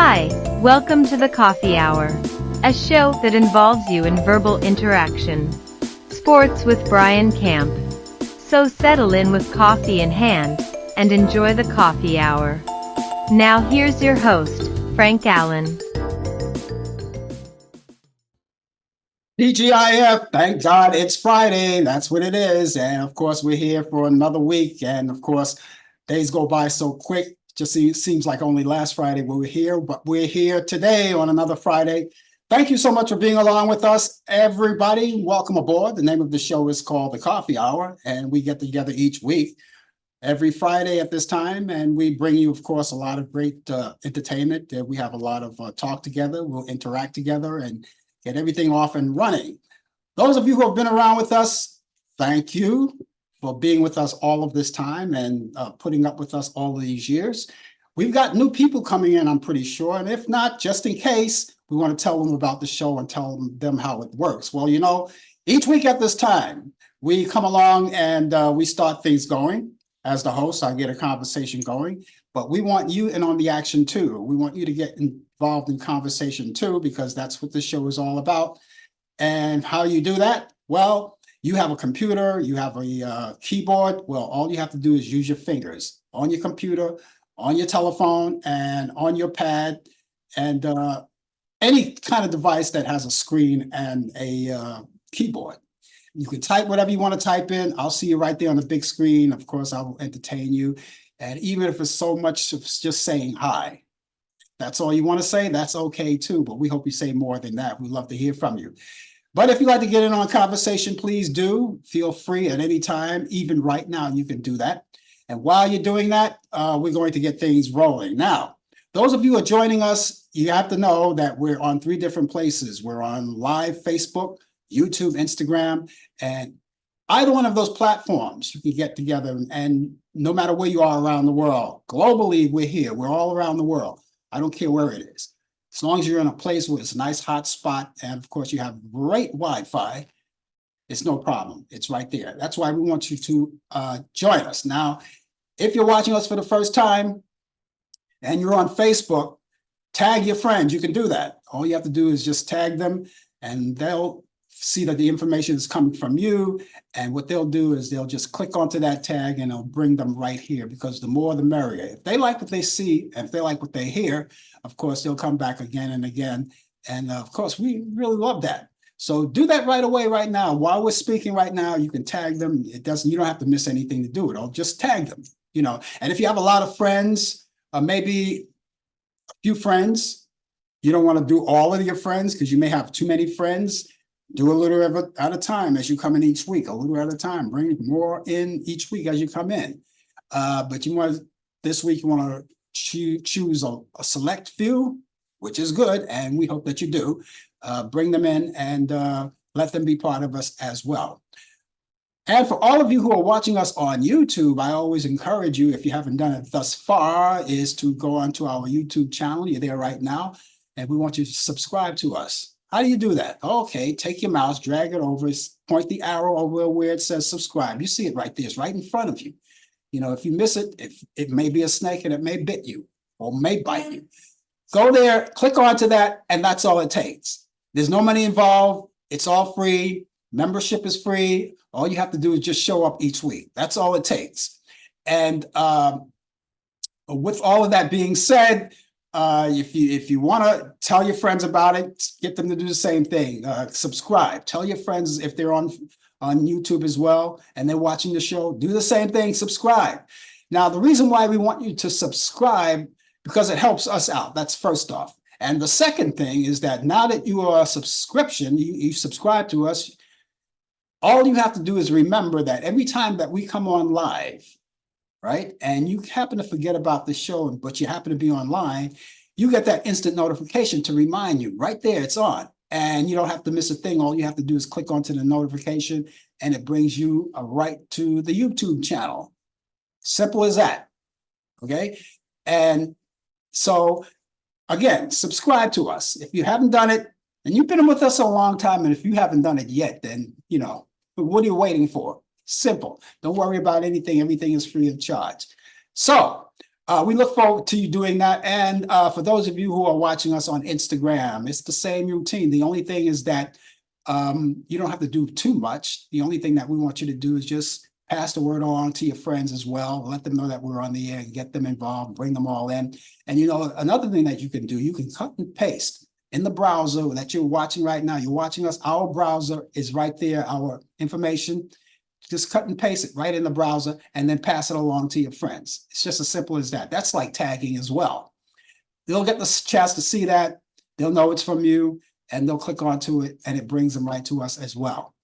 Hi, welcome to the Coffee Hour, a show that involves you in verbal interaction. Sports with Brian Camp. So settle in with coffee in hand and enjoy the Coffee Hour. Now here's your host, Frank Allan. TGIF, thank God it's Friday. That's what it is. And of course, we're here for another week. And of course, days go by so quick. Just seems like only last Friday we were here, but we're here today on another Friday. Thank you so much for being along with us, everybody. Welcome aboard. The name of the show is called The Coffee Hour, and we get together each week, every Friday at this time, and we bring you, of course, a lot of great entertainment. We have a lot of talk together. We'll interact together and get everything off and running. Those of you who have been around with us, thank you for being with us all of this time and putting up with us all of these years. We've got new people coming in, I'm pretty sure. And if not, just in case, we want to tell them about the show and tell them how it works. Well, you know, each week at this time, we come along and we start things going. As the host, I get a conversation going, but we want you in on the action too. We want you to get involved in conversation too, because that's what the show is all about. And how you do that? Well, you have a computer, you have a keyboard. Well, all you have to do is use your fingers on your computer, on your telephone, and on your pad, and any kind of device that has a screen and a keyboard. You can type whatever you want to type in. I'll see you right there on the big screen. Of course, I will entertain you. And even if it's so much of just saying hi, that's all you want to say, that's okay too. But we hope you say more than that. We'd love to hear from you. But if you'd like to get in on a conversation, please do. Feel free at any time. Even right now, you can do that. And while you're doing that, we're going to get things rolling. Now, those of you who are joining us, you have to know that we're on 3 different places. We're on live Facebook, YouTube, Instagram, and either one of those platforms you can get together. And no matter where you are around the world, globally, we're here. We're all around the world. I don't care where it is. As long as you're in a place where it's a nice hot spot, and of course you have great Wi-Fi, it's no problem. It's right there. That's why we want you to join us. Now, if you're watching us for the first time and you're on Facebook, tag your friends. You can do that. All you have to do is just tag them, and they'll see that the information is coming from you. And what they'll do is they'll just click onto that tag and it'll bring them right here, because the more the merrier. If they like what they see, and if they like what they hear, of course, they'll come back again and again. And of course, we really love that. So do that right away, right now. While we're speaking right now, you can tag them. You don't have to miss anything to do it. I'll just tag them, you know. And if you have a lot of friends, maybe a few friends, you don't want to do all of your friends because you may have too many friends. Do a little at a time as you come in each week, a little at a time. Bring more in each week as you come in. But this week, you want to choose a select few, which is good, and we hope that you do. Bring them in and let them be part of us as well. And for all of you who are watching us on YouTube, I always encourage you, if you haven't done it thus far, is to go onto our YouTube channel. You're there right now, and we want you to subscribe to us. How do you do that? Okay, take your mouse, drag it over, point the arrow over where it says subscribe. You see it right there. It's right in front of you. You know, if you miss it, it may be a snake and it may bit you or may bite you. Go there, click onto that, and that's all it takes. There's no money involved. It's all free. Membership is free. All you have to do is just show up each week. That's all it takes. And with all of that being said, if you want to tell your friends about it, get them to do the same thing. Subscribe. Tell your friends if they're on YouTube as well and they're watching the show, do the same thing. Subscribe. Now, the reason why we want you to subscribe, because it helps us out. That's first off. And the second thing is that now that you are a subscription, you subscribe to us, all you have to do is remember that every time that we come on live, right, and you happen to forget about the show, but you happen to be online, you get that instant notification to remind you right there, it's on. And you don't have to miss a thing. All you have to do is click onto the notification and it brings you right to the YouTube channel. Simple as that. Okay. And so again, subscribe to us. If you haven't done it, and you've been with us a long time, and if you haven't done it yet, then, you know, what are you waiting for? Simple. Don't worry about anything. Everything is free of charge. So We look forward to you doing that. And for those of you who are watching us on Instagram, it's the same routine. The only thing is that you don't have to do too much. The only thing that we want you to do is just pass the word on to your friends as well. Let them know that we're on the air, get them involved, bring them all in. And another thing that you can do, you can cut and paste in the browser that you're watching right now. You're watching us. Our browser is right there. Our information. Just cut and paste it right in the browser and then pass it along to your friends. It's just as simple as that. That's like tagging as well. They'll get the chance to see that. They'll know it's from you and they'll click onto it and it brings them right to us as well.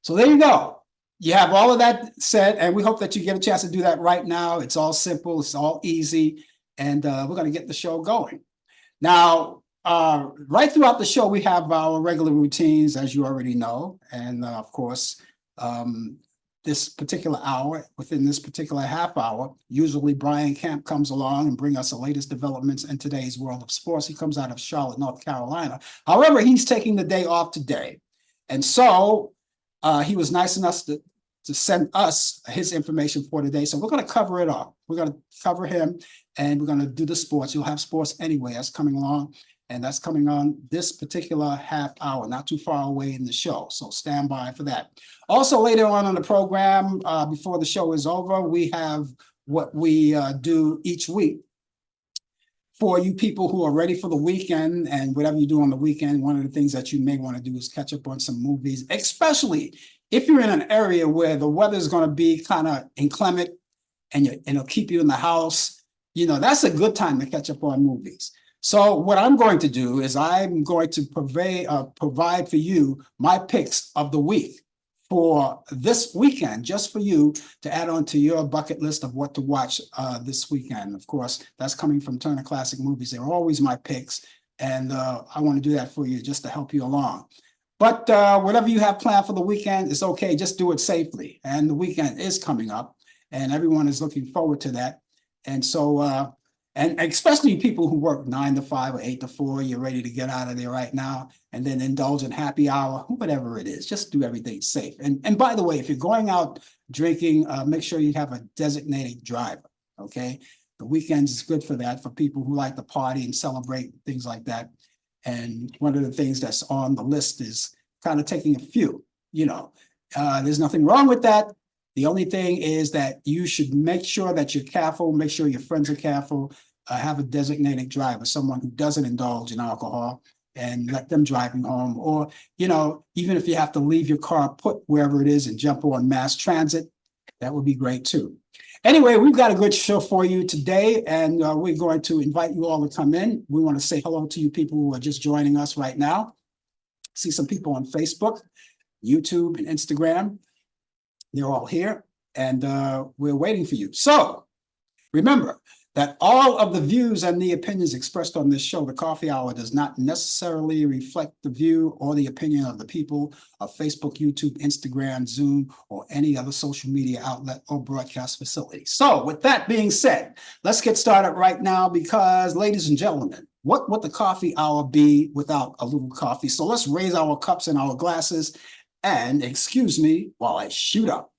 So there you go. You have all of that said, and we hope that you get a chance to do that right now. It's all simple. It's all easy. And we're going to get the show going. Now, right throughout the show, we have our regular routines, as you already know. And of course, this particular hour, within this particular half hour, usually Brian Camp comes along and bring us the latest developments in today's world of sports. He comes out of Charlotte, North Carolina. However, he's taking the day off today. And so he was nice enough to send us his information for today. So we're going to cover it all. We're going to cover him and we're going to do the sports. You'll have sports anyway that's coming along. And that's coming on this particular half hour, not too far away in the show. So stand by for that. Also, later on in the program, before the show is over, we have what we do each week for you people who are ready for the weekend. And whatever you do on the weekend, one of the things that you may want to do is catch up on some movies, especially if you're in an area where the weather is going to be kind of inclement and it'll keep you in the house. That's a good time to catch up on movies. So what I'm going to do is I'm going to provide for you my picks of the week for this weekend, just for you to add on to your bucket list of what to watch this weekend. Of course, that's coming from Turner Classic Movies. They're always my picks, and I want to do that for you just to help you along. But whatever you have planned for the weekend, it's okay. Just do it safely. And the weekend is coming up, and everyone is looking forward to that. And so, and especially people who work 9 to 5 or 8 to 4, you're ready to get out of there right now and then indulge in happy hour, whatever it is, just do everything safe. And by the way, if you're going out drinking, make sure you have a designated driver, okay? The weekends is good for that, for people who like to party and celebrate, things like that. And one of the things that's on the list is kind of taking a few, there's nothing wrong with that. The only thing is that you should make sure that you're careful, make sure your friends are careful, have a designated driver, someone who doesn't indulge in alcohol, and let them drive you home. Or, even if you have to leave your car put wherever it is and jump on mass transit, that would be great too. Anyway, we've got a good show for you today, and we're going to invite you all to come in. We want to say hello to you people who are just joining us right now. See some people on Facebook, YouTube, and Instagram. They're all here, and we're waiting for you. So remember that all of the views and the opinions expressed on this show, The Coffee Hour, does not necessarily reflect the view or the opinion of the people of Facebook, YouTube, Instagram, Zoom, or any other social media outlet or broadcast facility. So with that being said, let's get started right now because, ladies and gentlemen, what would the coffee hour be without a little coffee? So let's raise our cups and our glasses and excuse me while I shoot up.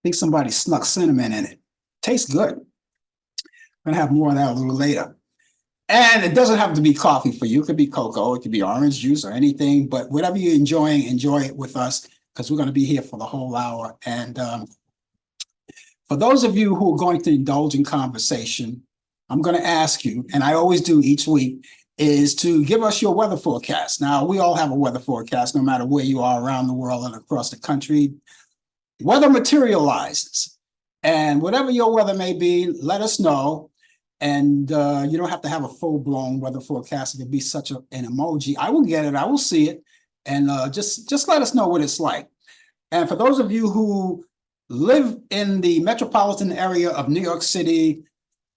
I think somebody snuck cinnamon in it. Tastes good. I'm gonna have more of that a little later. And it doesn't have to be coffee for you. It could be cocoa, it could be orange juice or anything, but whatever you're enjoying, enjoy it with us because we're going to be here for the whole hour. And for those of you who are going to indulge in conversation, I'm going to ask you, and I always do each week, is to give us your weather forecast. Now, we all have a weather forecast, no matter where you are around the world and across the country. Weather materializes, and whatever your weather may be, let us know. And you don't have to have a full-blown weather forecast. It could be such an emoji. I will get it. I will see it. And just let us know what it's like. And for those of you who live in the metropolitan area of New York City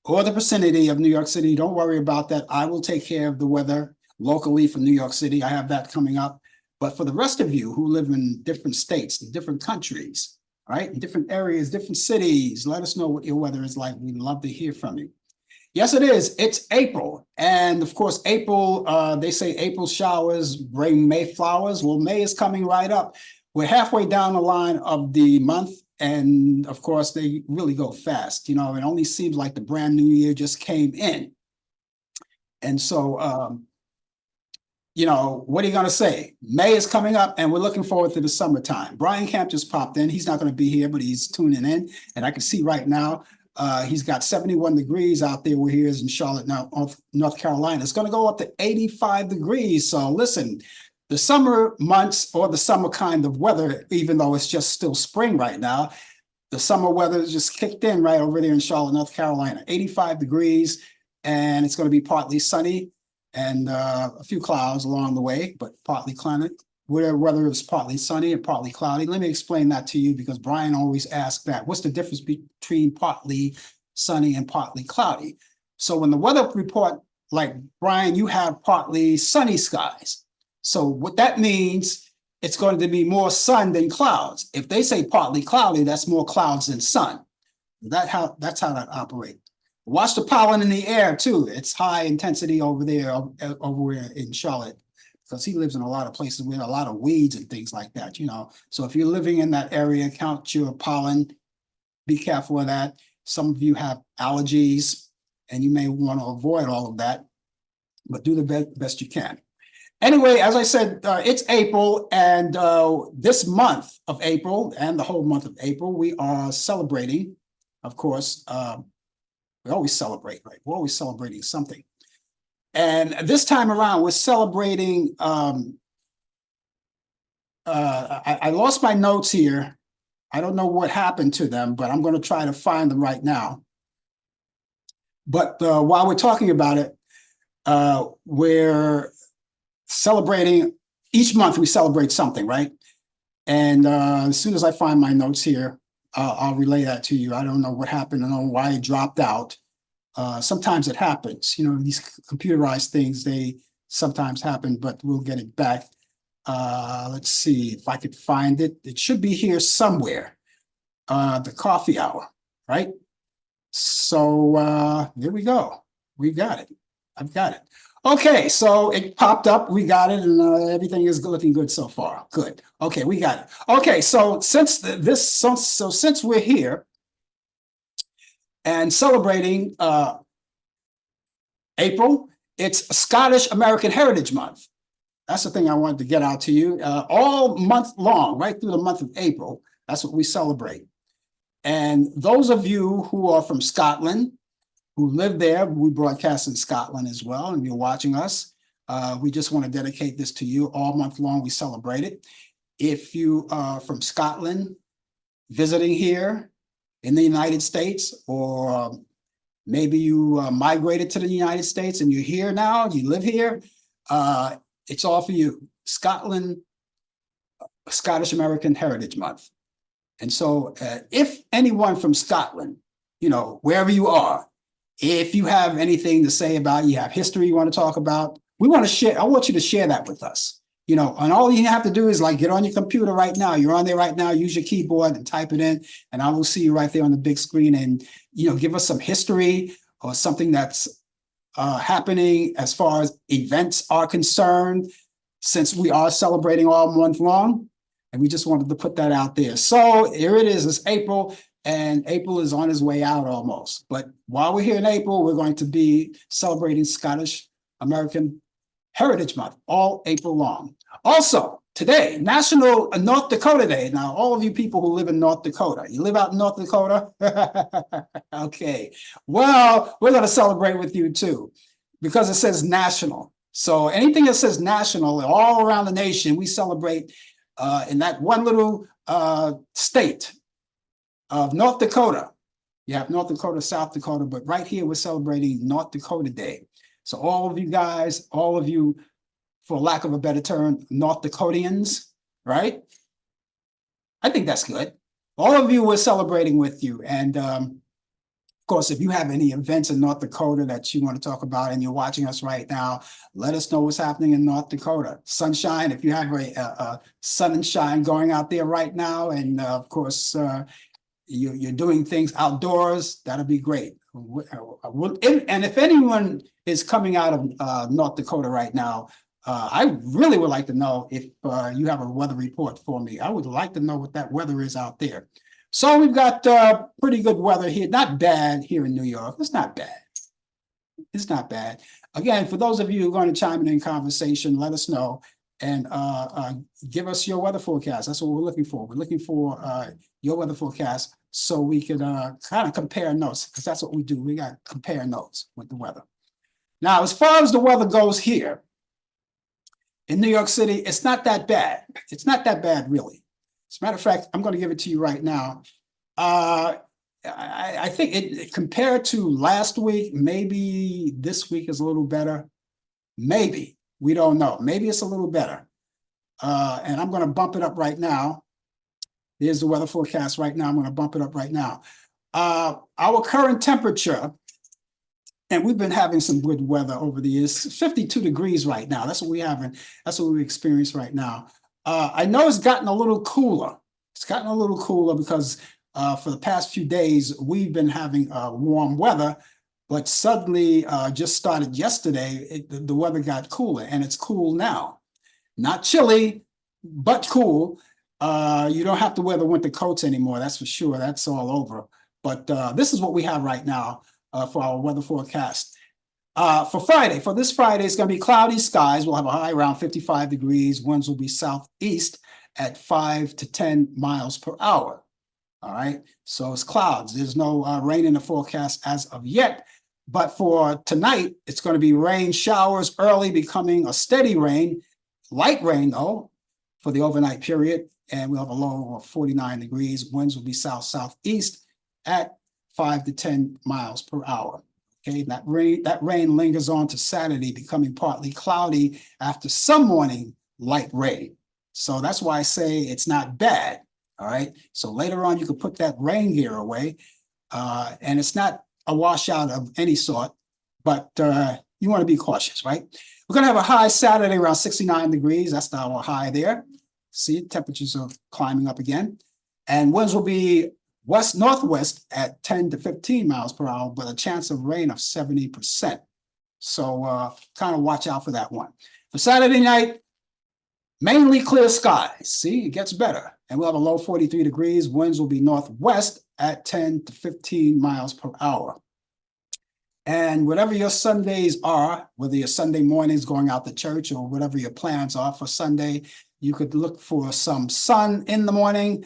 or the vicinity of New York City, don't worry about that. I will take care of the weather locally for New York City. I have that coming up. But for the rest of you who live in different states, different countries, right, in different areas, different cities, let us know what your weather is like. We'd love to hear from you. Yes, it is. It's April. And of course, April, they say April showers bring May flowers. Well, May is coming right up. we're halfway down the line of the month. And of course, they really go fast. It only seems like the brand new year just came in. And so, what are you going to say? May is coming up and we're looking forward to the summertime. Brian Camp just popped in. He's not going to be here, but he's tuning in. And I can see right now, he's got 71 degrees out there where he is in Charlotte, North Carolina. It's going to go up to 85 degrees. So listen, the summer months or the summer kind of weather, even though it's just still spring right now, the summer weather just kicked in right over there in Charlotte, North Carolina, 85 degrees, and it's going to be partly sunny and a few clouds along the way, but partly cloudy. Weather is partly sunny and partly cloudy. Let me explain that to you because Brian always asks that. What's the difference between partly sunny and partly cloudy? So when the weather report, like Brian, you have partly sunny skies. So what that means, it's going to be more sun than clouds. If they say partly cloudy, that's more clouds than sun. That's how that operates. Watch the pollen in the air too. It's high intensity over there, over in Charlotte, because he lives in a lot of places with a lot of weeds and things like that, So if you're living in that area, count your pollen. Be careful of that. Some of you have allergies and you may want to avoid all of that, but do the best you can. Anyway, as I said, it's April, and this month of April and the whole month of April, we are celebrating, of course, we always celebrate, right? We're always celebrating something. And this time around, we're celebrating, I lost my notes here. I don't know what happened to them, but I'm going to try to find them right now. But while we're talking about it, we're celebrating, each month we celebrate something, right? And as soon as I find my notes here, I'll relay that to you. I don't know what happened. I don't know why it dropped out. Sometimes it happens, these computerized things, they sometimes happen, but we'll get it back. Let's see if I could find it. It should be here somewhere. The coffee hour, right? So there we go. We got it. I've got it. Okay, so it popped up. We got it, and everything is looking good so far. Good. Okay, we got it. Okay, so since we're here and celebrating April, it's Scottish American Heritage Month. That's the thing I wanted to get out to you. All month long, right through the month of April, that's what we celebrate. And those of you who are from Scotland, who live there, we broadcast in Scotland as well, and you're watching us. We just want to dedicate this to you. All month long, we celebrate it. If you are from Scotland, visiting here in the United States, or maybe you migrated to the United States and you're here now, you live here, it's all for you. Scottish American Heritage Month. And so if anyone from Scotland, wherever you are, if you have anything to say about, you have history you want to talk about, we want to share. I want you to share that with us. And all you have to do is get on your computer right now. You're on there right now. Use your keyboard and type it in, and I will see you right there on the big screen. And give us some history or something that's happening as far as events are concerned, since we are celebrating all month long. And we just wanted to put that out there. So here it is. It's April. And April is on his way out almost. But while we're here in April, we're going to be celebrating Scottish American Heritage Month all April long. Also, today, National North Dakota Day. Now, all of you people who live in North Dakota, you live out in North Dakota? Okay. Well, we're going to celebrate with you too, because it says national. So anything that says national all around the nation, we celebrate in that one little state of North Dakota. You have North Dakota, South Dakota, but right here we're celebrating North Dakota Day. So all of you guys, all of you, for lack of a better term, North Dakotians, right? I think that's good. All of you, we're celebrating with you. And of course, if you have any events in North Dakota that you want to talk about and you're watching us right now, let us know what's happening in North Dakota. Sunshine, if you have a sunshine going out there right now, and of course, you're doing things outdoors, that'll be great. And if anyone is coming out of North Dakota right now, I really would like to know if you have a weather report for me. I would like to know what that weather is out there. So we've got pretty good weather here. Not bad here in New York. It's not bad. It's not bad. Again, for those of you who are going to chime in conversation, let us know and give us your weather forecast. That's what we're looking for. We're looking for your weather forecast so we can kind of compare notes, because that's what we do. We got to compare notes with the weather. Now, as far as the weather goes here in New York City, it's not that bad. It's not that bad, really. As a matter of fact, I'm going to give it to you right now. I think it compared to last week, maybe this week is a little better. Maybe. We don't know. Maybe it's a little better. And I'm going to bump it up right now. Here's the weather forecast right now. I'm going to bump it up right now. Our current temperature, and we've been having some good weather over the years, 52 degrees right now. That's what we have, and that's what we experience right now. I know it's gotten a little cooler. It's gotten a little cooler because for the past few days, we've been having warm weather, but suddenly just started yesterday, the weather got cooler, and it's cool now. Not chilly, but cool. You don't have to wear the winter coats anymore, that's for sure. That's all over. But this is what we have right now for our weather forecast. For Friday, for this Friday, it's going to be cloudy skies. We'll have a high around 55 degrees. Winds will be southeast at 5 to 10 miles per hour. All right, so it's clouds. There's no rain in the forecast as of yet. But for tonight, it's going to be rain showers early, becoming a steady rain, light rain though, for the overnight period. And we'll have a low of 49 degrees. Winds will be south-southeast at 5 to 10 miles per hour. Okay, that rain lingers on to Saturday, becoming partly cloudy after some morning light rain. So that's why I say it's not bad. All right, so later on you can put that rain gear away, and it's not a washout of any sort, but you want to be cautious, right? We're going to have a high Saturday around 69 degrees. That's our high there. See, temperatures are climbing up again, and winds will be west-northwest at 10 to 15 miles per hour, but a chance of rain of 70%. So kind of watch out for that one. For Saturday night, mainly clear skies. See, it gets better. And we'll have a low 43 degrees. Winds will be northwest at 10 to 15 miles per hour. And whatever your Sundays are, whether your Sunday mornings going out to church or whatever your plans are for Sunday, you could look for some sun in the morning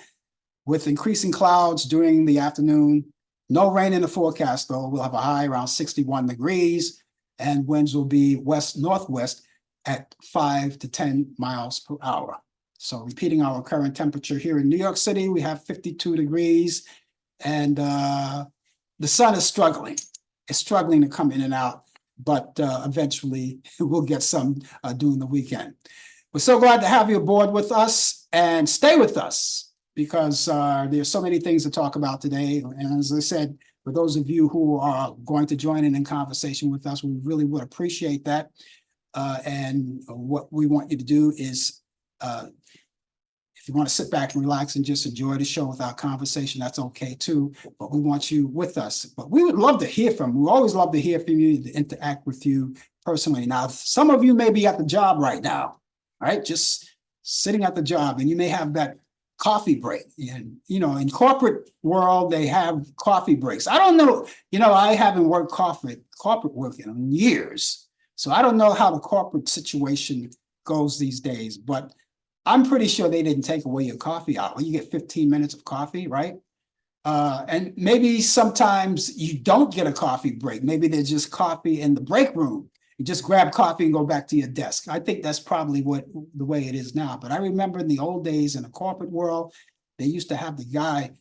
with increasing clouds during the afternoon. No rain in the forecast, though. We'll have a high around 61 degrees, and winds will be west-northwest at 5 to 10 miles per hour. So repeating our current temperature here in New York City, we have 52 degrees, and the sun is struggling. It's struggling to come in and out, but eventually we'll get some during the weekend. We're so glad to have you aboard with us, and stay with us, because there's so many things to talk about today. And as I said, for those of you who are going to join in conversation with us, we really would appreciate that. And what we want you to do is, if you want to sit back and relax and just enjoy the show without conversation, that's okay too. But we want you with us. But we would love to hear from you. We always love to hear from you, to interact with you personally. Now, some of you may be at the job right now, right? Just sitting at the job, and you may have that coffee break. And, you know, in corporate world, they have coffee breaks. I don't know, you know, I haven't worked corporate work in years. So I don't know how the corporate situation goes these days, but I'm pretty sure they didn't take away your coffee hour. You get 15 minutes of coffee, right? And maybe sometimes you don't get a coffee break. Maybe there's just coffee in the break room. You just grab coffee and go back to your desk. I think that's probably the way it is now. But I remember in the old days in the corporate world, they used to have the guy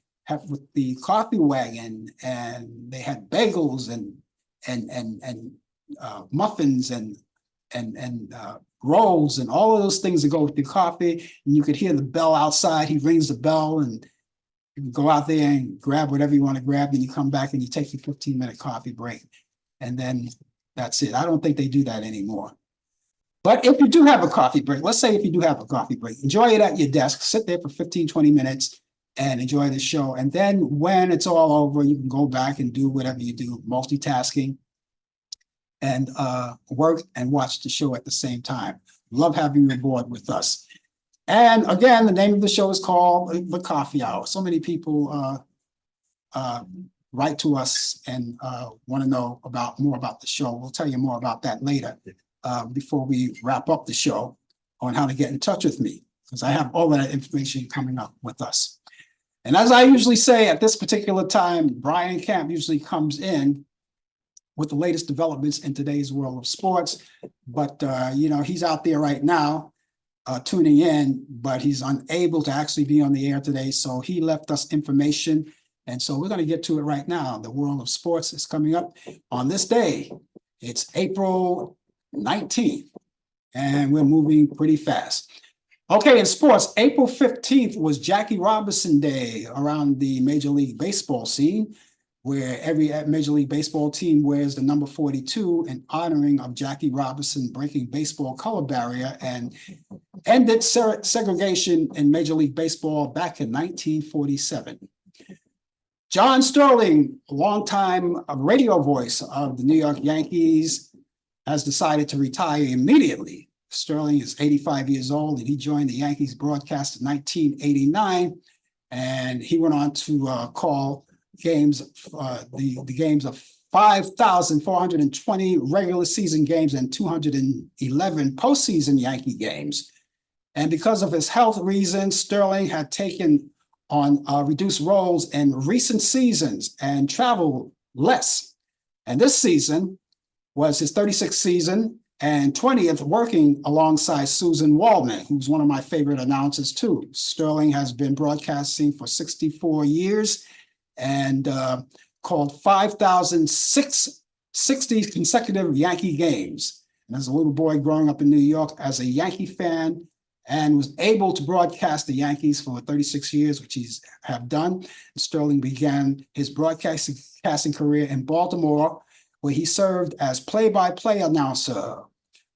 with the coffee wagon, and they had bagels and muffins and rolls and all of those things that go with the coffee. And you could hear the bell outside. He rings the bell, and you can go out there and grab whatever you want to grab. Then you come back and you take your 15-minute coffee break. And then that's it. I don't think they do that anymore. But if you do have a coffee break, let's say if you do have a coffee break, enjoy it at your desk, sit there for 15, 20 minutes and enjoy the show. And then when it's all over, you can go back and do whatever you do, multitasking, and work and watch the show at the same time. love having you aboard with us. And again, the name of the show is called The Coffee Hour. So many people write to us and want to know more about the show. We'll tell you more about that later before we wrap up the show on how to get in touch with me, because I have all that information coming up with us. And as I usually say at this particular time, Brian Camp usually comes in with the latest developments in today's world of sports. But, he's out there right now tuning in, but he's unable to actually be on the air today. So he left us information. And so we're going to get to it right now. The world of sports is coming up on this day. It's April 19th, and we're moving pretty fast. Okay, in sports, April 15th was Jackie Robinson Day around the Major League Baseball scene, where every Major League Baseball team wears the number 42 in honoring of Jackie Robinson breaking baseball color barrier and ended segregation in Major League Baseball back in 1947. John Sterling, longtime radio voice of the New York Yankees, has decided to retire immediately. Sterling is 85 years old, and he joined the Yankees broadcast in 1989, and he went on to call games, the games of 5,420 regular season games and 211 postseason Yankee games. And because of his health reasons, Sterling had taken on reduced roles in recent seasons and traveled less. And this season was his 36th season and 20th working alongside Susan Waldman, who's one of my favorite announcers too. Sterling has been broadcasting for 64 years and called 5,660 consecutive Yankee games. And as a little boy growing up in New York as a Yankee fan, and was able to broadcast the Yankees for 36 years, which he's have done. Sterling began his broadcasting career in Baltimore, where he served as play-by-play announcer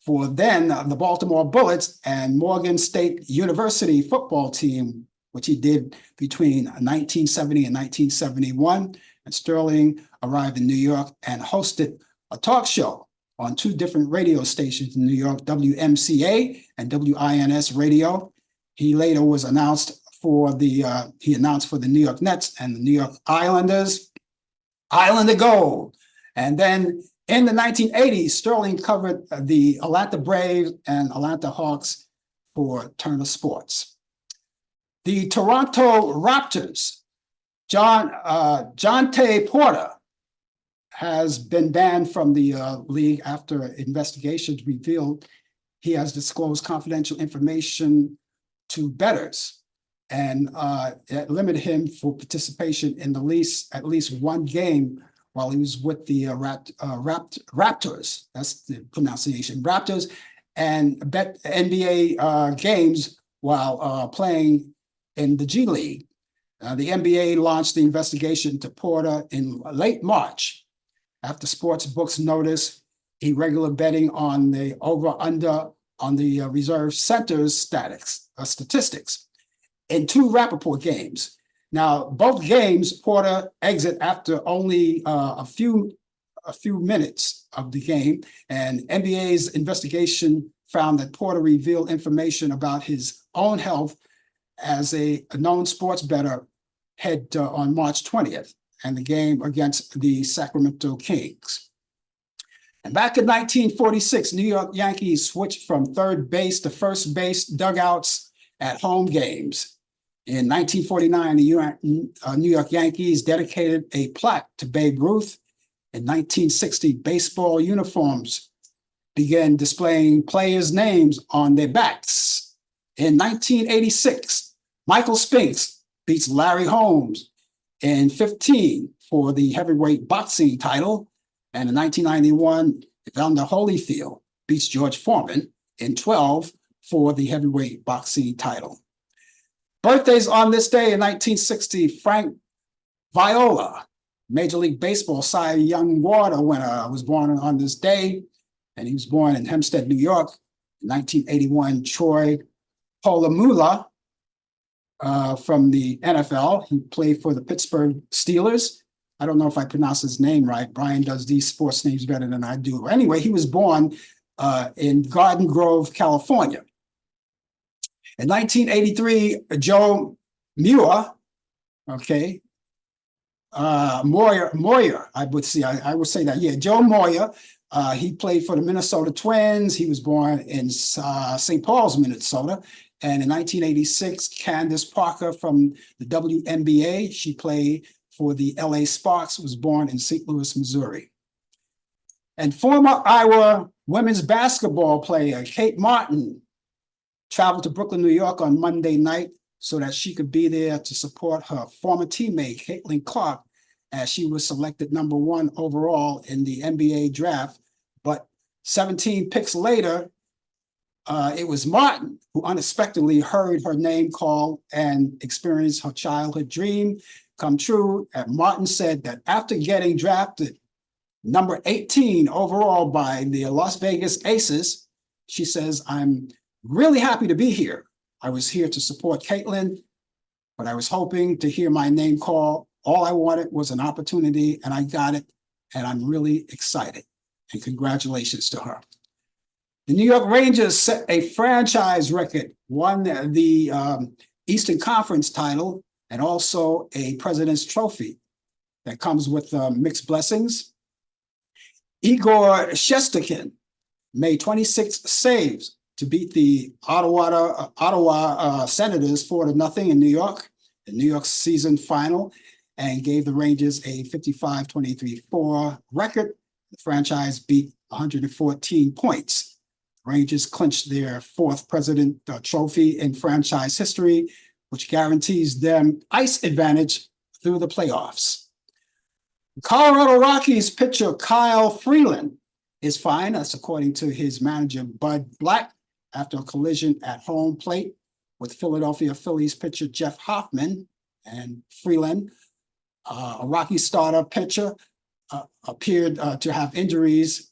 for then the Baltimore Bullets and Morgan State University football team, which he did between 1970 and 1971. And Sterling arrived in New York and hosted a talk show on two different radio stations in New York, WMCA and WINS radio. He later was announced for the New York Nets and the New York Islanders, Islander Gold. And then in the 1980s, Sterling covered the Atlanta Braves and Atlanta Hawks for Turner Sports. The Toronto Raptors, Jonte Porter, has been banned from the league after investigations revealed he has disclosed confidential information to bettors, and it limited him for participation in at least one game while he was with the Raptors. That's the pronunciation, Raptors, and bet NBA games while playing in the G League. The NBA launched the investigation to Porter in late March, after sports books noticed irregular betting on the over-under on the reserve center's statistics in two Rappaport games. Now, both games, Porter exit after only a few minutes of the game, and NBA's investigation found that Porter revealed information about his own health as a known sports bettor on March 20th. And the game against the Sacramento Kings. And back in 1946, New York Yankees switched from third base to first base dugouts at home games. In 1949, the New York Yankees dedicated a plaque to Babe Ruth. In 1960, baseball uniforms began displaying players' names on their backs. In 1986, Michael Spinks beats Larry Holmes in 15 for the heavyweight boxing title. And in 1991, Evander Holyfield beats George Foreman in 12 for the heavyweight boxing title. Birthdays on this day in 1960, Frank Viola, Major League Baseball Cy Young Award winner, was born on this day, and he was born in Hempstead, New York. In 1981, Troy Polamalu, from the NFL. He played for the Pittsburgh Steelers. I don't know if I pronounce his name right. Brian does these sports names better than I do. Anyway, he was born in Garden Grove, California. In 1983, Joe Muir, okay, Moyer, I would say that, yeah, Joe Moyer. He played for the Minnesota Twins. He was born in St. Paul's, Minnesota. And in 1986, Candace Parker from the WNBA, she played for the LA Sparks, was born in St. Louis, Missouri. And former Iowa women's basketball player Kate Martin traveled to Brooklyn, New York on Monday night so that she could be there to support her former teammate, Caitlin Clark, as she was selected #1 overall in the NBA draft. But 17 picks later, it was Martin who unexpectedly heard her name called and experienced her childhood dream come true. And Martin said that after getting drafted number 18 overall by the Las Vegas Aces, she says, "I'm really happy to be here. I was here to support Caitlin, but I was hoping to hear my name called. All I wanted was an opportunity, and I got it, and I'm really excited." And congratulations to her. The New York Rangers set a franchise record, won the Eastern Conference title, and also a President's Trophy that comes with mixed blessings. Igor Shesterkin made 26 saves to beat the Ottawa Senators 4-0 in New York, the New York season final, and gave the Rangers a 55-23-4 record. The franchise beat 114 points. Rangers clinched their 4th President Trophy in franchise history, which guarantees them ice advantage through the playoffs. Colorado Rockies pitcher Kyle Freeland is fine. That's according to his manager, Bud Black, after a collision at home plate with Philadelphia Phillies pitcher Jeff Hoffman. And Freeland, a Rocky starter pitcher, appeared to have injuries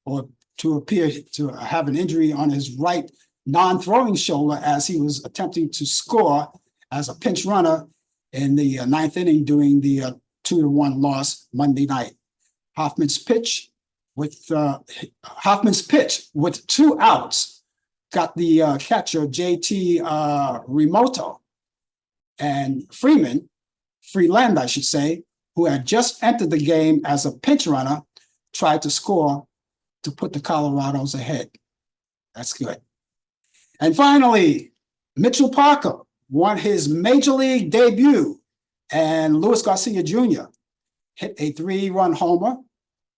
or to appear to have an injury on his right non-throwing shoulder as he was attempting to score as a pinch runner in the 9th inning during the 2-1 loss Monday night. Hoffman's pitch with 2 outs got the catcher JT Remoto, and Freeland, I should say, who had just entered the game as a pinch runner, tried to score to put the Colorados ahead. That's good. And finally, Mitchell Parker won his major league debut, and Luis Garcia Jr. hit a 3-run homer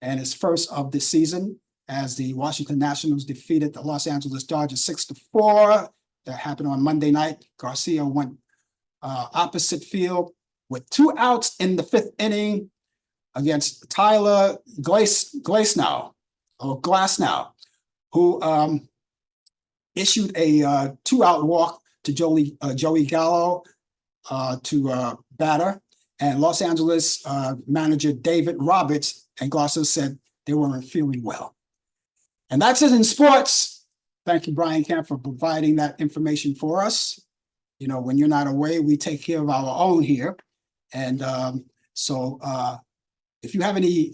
and his first of the season as the Washington Nationals defeated the Los Angeles Dodgers 6-4. That happened on Monday night. Garcia went opposite field with 2 outs in the 5th inning against Tyler Glasnow, who issued a 2-out walk to Joey Gallo to batter. And Los Angeles manager David Roberts and Glasso said they weren't feeling well. And that's it in sports. Thank you, Brian Camp, for providing that information for us. You know, when you're not away, we take care of our own here. And so if you have any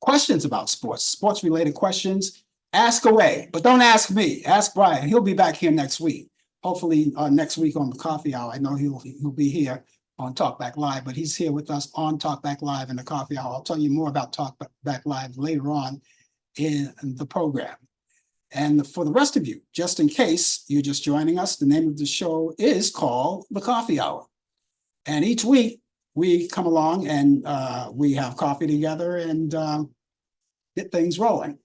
questions about sports-related questions, ask away. But don't ask me. Ask Brian. He'll be back here next week. Hopefully next week on the coffee hour. I know he'll be here on Talkback Live, but he's here with us on Talkback Live in the coffee hour. I'll tell you more about Talkback Live later on in the program. And for the rest of you, just in case you're just joining us, the name of the show is called The Coffee Hour. And each week we come along and we have coffee together and get things rolling.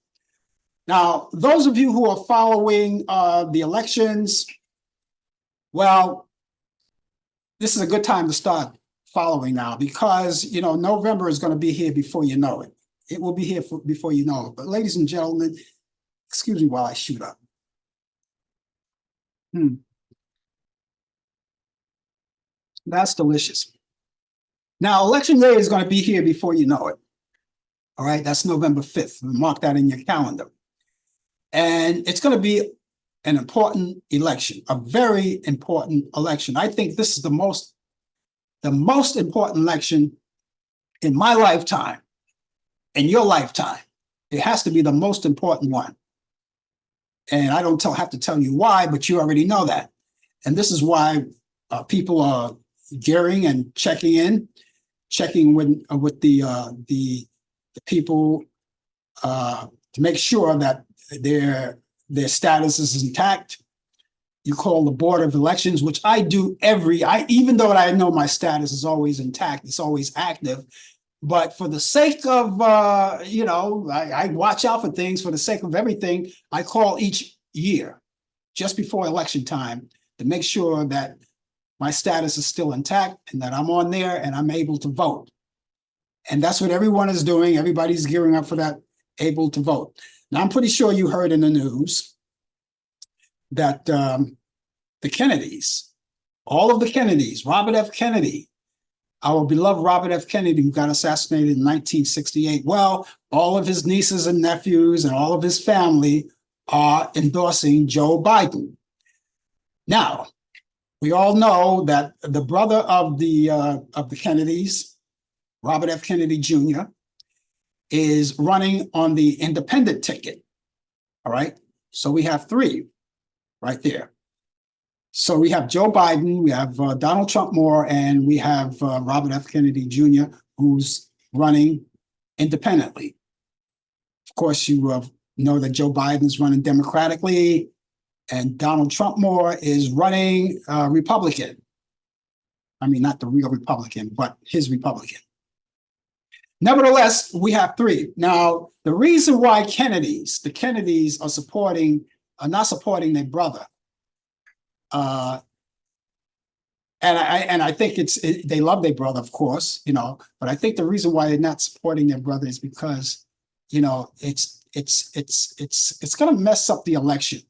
Now, those of you who are following the elections, well, this is a good time to start following now because, you know, November is going to be here before you know it. It will be here before you know it. But ladies and gentlemen, excuse me while I shoot up. That's delicious. Now, election day is going to be here before you know it. All right, that's November 5th. Mark that in your calendar. And it's going to be an important election, a very important election. I think this is the most important election in my lifetime, in your lifetime. It has to be the most important one. And I don't have to tell you why, but you already know that. And this is why people are gearing and checking with the people to make sure that their status is intact. You call the Board of Elections, which I do even though I know my status is always intact, it's always active. But for the sake of, I watch out for things for the sake of everything. I call each year, just before election time, to make sure that my status is still intact and that I'm on there and I'm able to vote. And that's what everyone is doing. Everybody's gearing up for that, able to vote. Now, I'm pretty sure you heard in the news that the Kennedys, all of the Kennedys, Robert F. Kennedy, our beloved Robert F. Kennedy, who got assassinated in 1968. Well, all of his nieces and nephews and all of his family are endorsing Joe Biden. Now, we all know that the brother of the Kennedys, Robert F. Kennedy Jr., is running on the independent ticket. All right. So we have three right there. So we have Joe Biden, we have Donald Trump Moore, and we have Robert F. Kennedy Jr., who's running independently. Of course, you know that Joe Biden is running democratically, and Donald Trump Moore is running Republican. I mean, not the real Republican, but his Republican. Nevertheless, we have three. Now, the reason why the Kennedys are not supporting their brother, and I think they love their brother, of course, but I think the reason why they're not supporting their brother is because, it's going to mess up the election.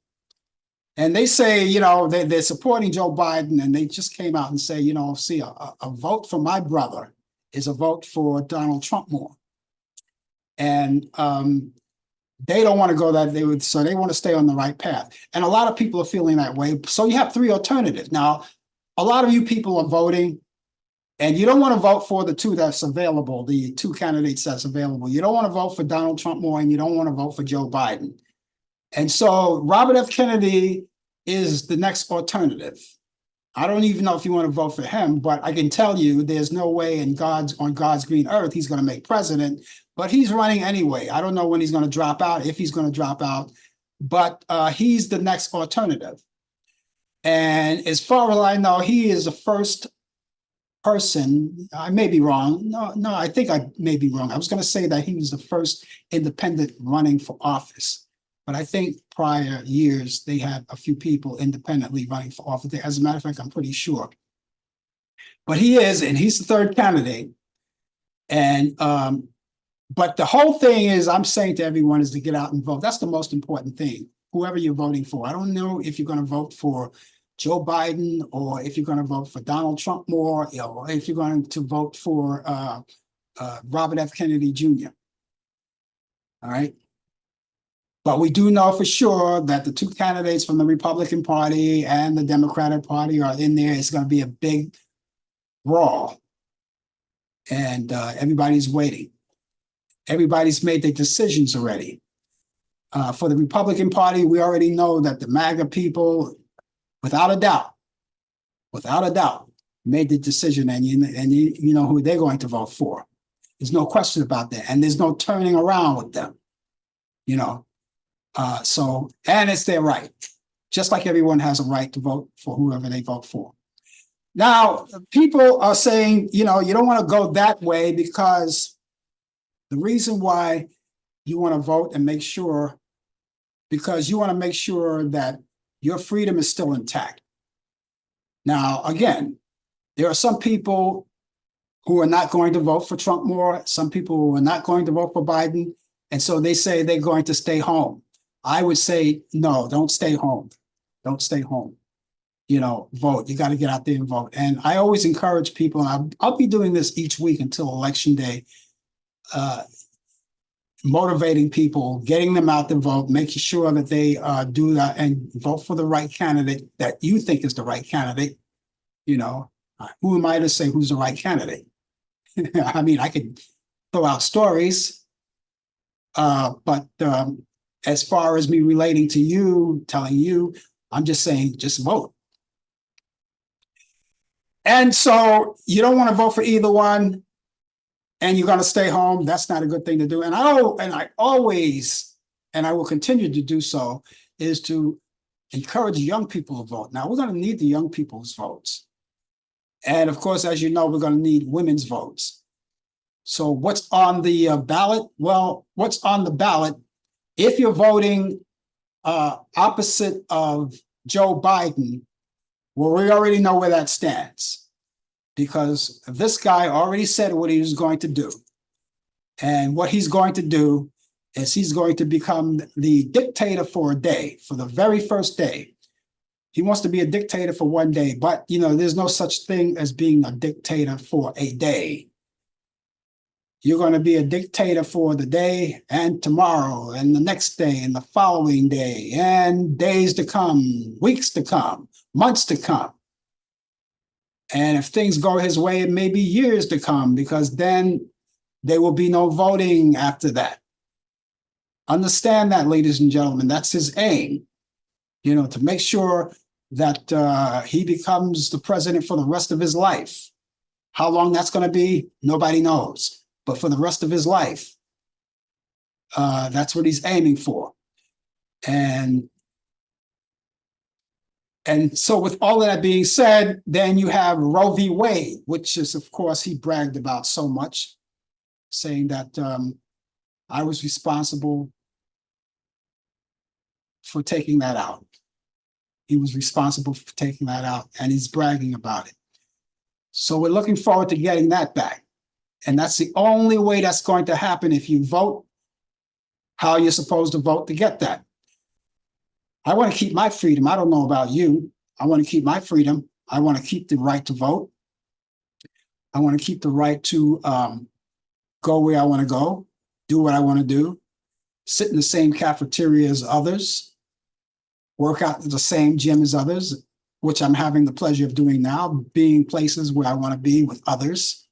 And they say, they're supporting Joe Biden, and they just came out and say, see, a vote for my brother is a vote for Donald Trump more. And they don't want to go so they want to stay on the right path. And a lot of people are feeling that way. So you have three alternatives. Now, a lot of you people are voting, and you don't want to vote for the two that's available, the two candidates that's available. You don't want to vote for Donald Trump more, and you don't want to vote for Joe Biden. And so Robert F. Kennedy is the next alternative. I don't even know if you want to vote for him, but I can tell you there's no way on God's green earth he's going to make president, but he's running anyway. I don't know when he's going to drop out, if he's going to drop out, but he's the next alternative. And as far as I know, he is the first person. I may be wrong. No, I think I may be wrong. I was going to say that he was the first independent running for office. But I think prior years, they had a few people independently running for office. As a matter of fact, I'm pretty sure. But he is, and he's the third candidate. And but the whole thing is, I'm saying to everyone, is to get out and vote. That's the most important thing, whoever you're voting for. I don't know if you're going to vote for Joe Biden, or if you're going to vote for Donald Trump more, or if you're going to vote for Robert F. Kennedy Jr. All right. But we do know for sure that the two candidates from the Republican Party and the Democratic Party are in there. It's going to be a big brawl. And everybody's waiting. Everybody's made their decisions already. For the Republican Party, we already know that the MAGA people, without a doubt, made the decision, and you know who they're going to vote for. There's no question about that. And there's no turning around with them, and it's their right, just like everyone has a right to vote for whoever they vote for. Now, people are saying, you don't want to go that way, because the reason why you want to vote and make sure, because you want to make sure that your freedom is still intact. Now, again, there are some people who are not going to vote for Trump more, some people who are not going to vote for Biden, and so they say they're going to stay home. I would say, no, don't stay home. Don't stay home. Vote. You got to get out there and vote. And I always encourage people, and I'll be doing this each week until Election Day, motivating people, getting them out to vote, making sure that they do that and vote for the right candidate that you think is the right candidate. Who am I to say who's the right candidate? I mean, I could throw out stories, but as far as me relating to you, telling you, I'm just saying, just vote. And so you don't want to vote for either one, and you're going to stay home. That's not a good thing to do. And I always, and I will continue to do so, is to encourage young people to vote. Now, we're going to need the young people's votes. And of course, as you know, we're going to need women's votes. So what's on the ballot? Well, what's on the ballot, if you're voting opposite of Joe Biden, well, we already know where that stands, because this guy already said what he was going to do. And what he's going to do is he's going to become the dictator for a day, for the very first day. He wants to be a dictator for one day, but there's no such thing as being a dictator for a day. You're going to be a dictator for the day and tomorrow and the next day and the following day and days to come, weeks to come, months to come. And if things go his way, it may be years to come, because then there will be no voting after that. Understand that, ladies and gentlemen, that's his aim, to make sure that he becomes the president for the rest of his life. How long that's going to be, nobody knows. But for the rest of his life, that's what he's aiming for. And so with all of that being said, then you have Roe v. Wade, which is, of course, he bragged about so much, saying that I was responsible for taking that out. He was responsible for taking that out, and he's bragging about it. So we're looking forward to getting that back. And that's the only way that's going to happen, if you vote how you're supposed to vote to get that. I want to keep my freedom. I don't know about you. I want to keep my freedom. I want to keep the right to vote. I want to keep the right to go where I want to go, do what I want to do, sit in the same cafeteria as others, work out at the same gym as others, which I'm having the pleasure of doing now, being places where I want to be with others.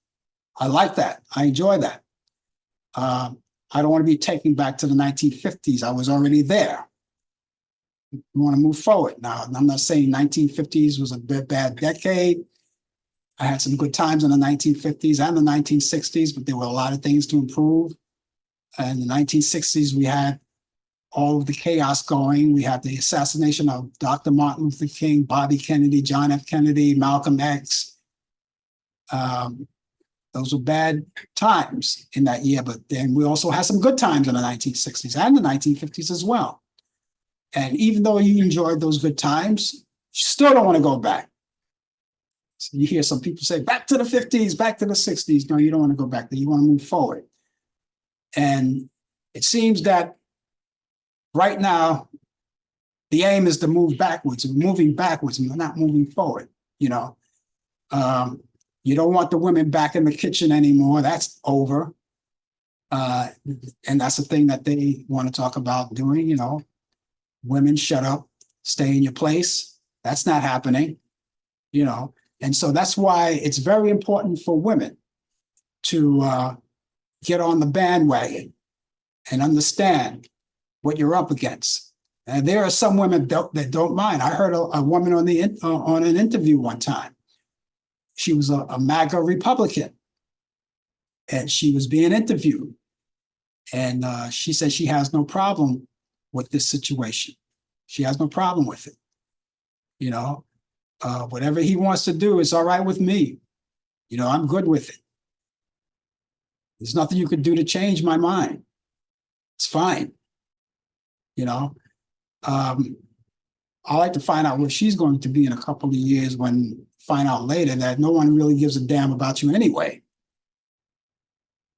I like that. I enjoy that. I don't want to be taken back to the 1950s. I was already there. We want to move forward. Now, I'm not saying 1950s was a bad decade. I had some good times in the 1950s and the 1960s, but there were a lot of things to improve. In the 1960s, we had all of the chaos going. We had the assassination of Dr. Martin Luther King, Bobby Kennedy, John F. Kennedy, Malcolm X. Those were bad times in that year, but then we also had some good times in the 1960s and the 1950s as well. And even though you enjoyed those good times, you still don't want to go back. So you hear some people say, back to the 50s, back to the 60s. No, you don't want to go back there. You want to move forward. And it seems that right now, the aim is to move backwards. We're moving backwards, and we're not moving forward, You don't want the women back in the kitchen anymore. That's over. And that's the thing that they want to talk about doing, Women, shut up, stay in your place. That's not happening, And so that's why it's very important for women to get on the bandwagon and understand what you're up against. And there are some women that don't mind. I heard a woman on an interview one time. She was a MAGA Republican, and she was being interviewed. And she said she has no problem with this situation. She has no problem with it. Whatever he wants to do is all right with me. I'm good with it. There's nothing you could do to change my mind. It's fine. I like to find out where she's going to be in a couple of years, when find out later that no one really gives a damn about you anyway.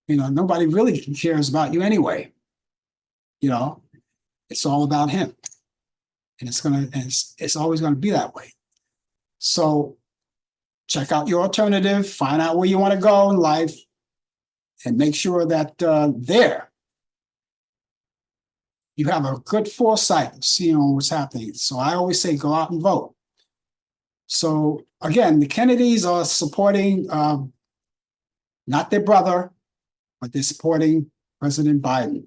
Nobody really cares about you anyway. It's all about him. And it's always going to be that way. So check out your alternative, find out where you want to go in life, and make sure that there you have a good foresight of seeing what's happening. So I always say, go out and vote. So again, the Kennedys are supporting not their brother, but they're supporting President Biden.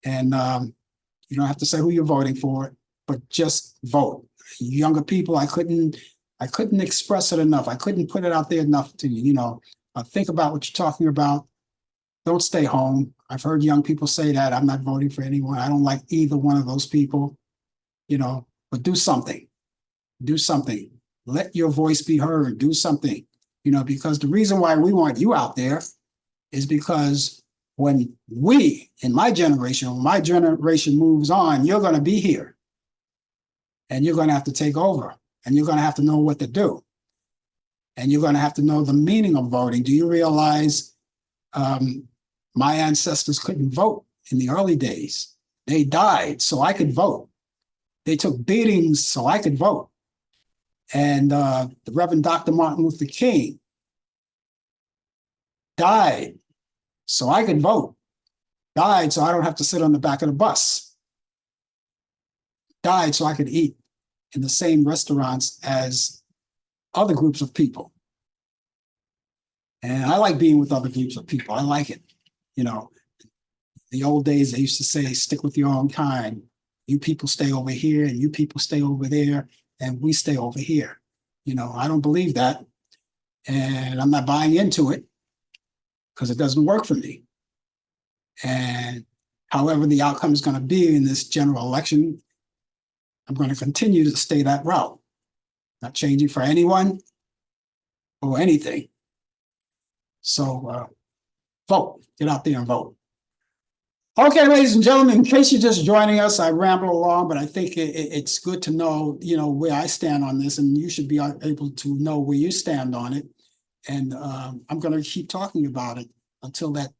And You don't have to say who you're voting for, but just vote. Younger people, I couldn't express it enough. I couldn't put it out there enough to, think about what you're talking about. Don't stay home. I've heard young people say that. I'm not voting for anyone. I don't like either one of those people, but do something. Do something. Let your voice be heard. Do something, because the reason why we want you out there is because when in my generation, when my generation moves on, you're going to be here and you're going to have to take over and you're going to have to know what to do. And you're going to have to know the meaning of voting. Do you realize my ancestors couldn't vote in the early days? They died so I could vote. They took beatings so I could vote. And the Reverend Dr. Martin Luther King died so I could vote. Died so I don't have to sit on the back of the bus. Died so I could eat in the same restaurants as other groups of people. And I like being with other groups of people. I like it. The old days, they used to say, stick with your own kind. You people stay over here and you people stay over there and we stay over here. I don't believe that. And I'm not buying into it because it doesn't work for me. And however the outcome is going to be in this general election, I'm going to continue to stay that route. Not changing for anyone or anything. So vote. Get out there and vote. Okay, ladies and gentlemen, in case you're just joining us, I ramble along, but I think it's good to know, where I stand on this, and you should be able to know where you stand on it. And I'm going to keep talking about it until that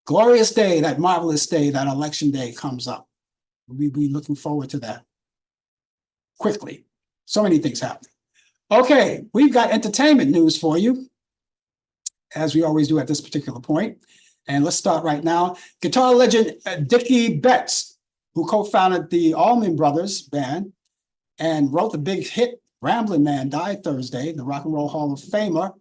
glorious day, that marvelous day, that election day comes up. We'll be looking forward to that quickly. So many things happen. Okay, we've got entertainment news for you, as we always do at this particular point. And let's start right now. Guitar legend Dickie Betts, who co-founded the Allman Brothers Band and wrote the big hit Ramblin' Man, died Thursday. The Rock and Roll Hall of Famer